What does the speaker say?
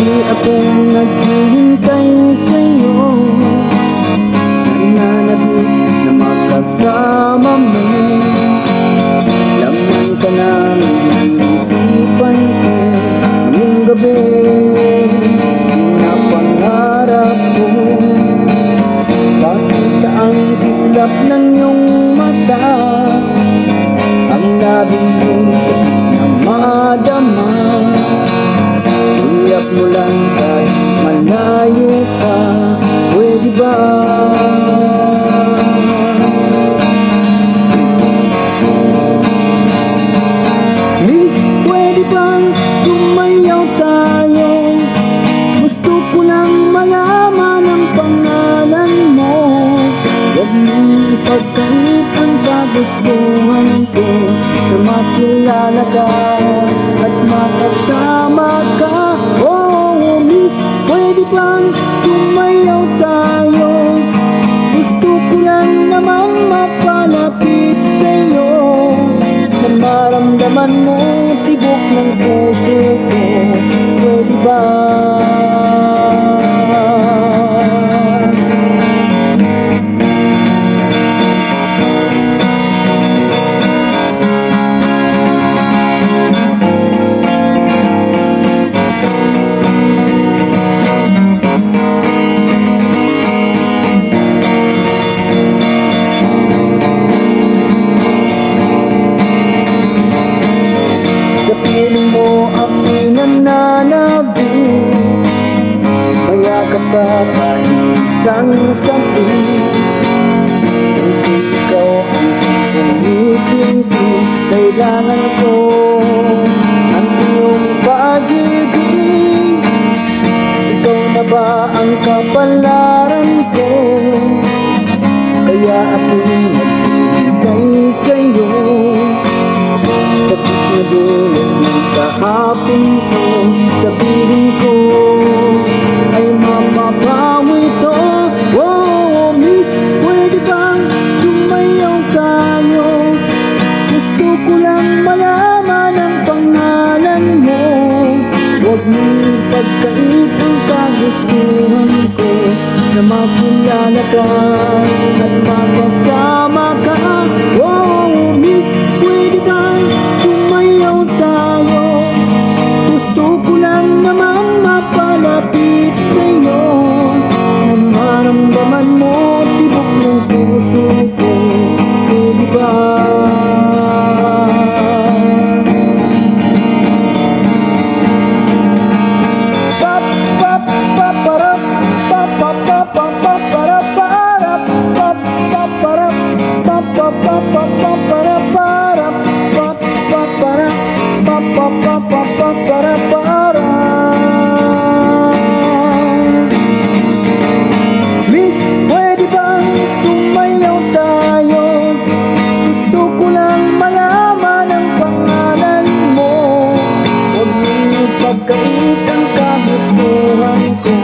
Muli akong naghihintay sa'yo, nananabik na makasama mo. Laman ka namin ng isipan ko ngayong gabi, napangarap ko. Pakita ang kislap ng iyong mata, ang labing kong na madama. Iyak mo lang kahit malayo ka, pwede ba? Miss, pwede bang sumayaw tayo? Gusto ko lang malaman ang pangalan mo. Huwag mong ipagkait ang kagustuhan ko, na makilala ka at makasama ka. Oh, miss, pwede bang sumayaw tayo? Gusto ko lang naman mapalapit sa'yo, na maramdaman mo tibok ng puso ko. Pwede ba? Piling mo ako'y nananabik, mayakap ka kahit isang saglit. Hindi ikaw ang pumitinti, kailangan ko ang iyong pag-ibig. Ikaw na ba ang kapalaran ko? Kaya ako'y naghihintay sa'yo. Tapos na dulot ng kahapon ko, sabihin ko ay mapapawi to. Oh, miss, pwede bang sumayaw tayo? Gusto ko lang malaman ang pangalan mo. Huwag mong ipagkait ang kagustuhan ko, na makilala ka at makasama ka. Oh, miss, pwede bang sumayaw tayo? Gusto ko lang naman mapalapit sa'yo, na maramdaman mo tibok ng puso ko. Pwede ba? Miss, pwede bang sumayaw tayo? Gusto ko lang malaman ang pangalan mo. Huwag mong ipagkait ang kagustuhan ko,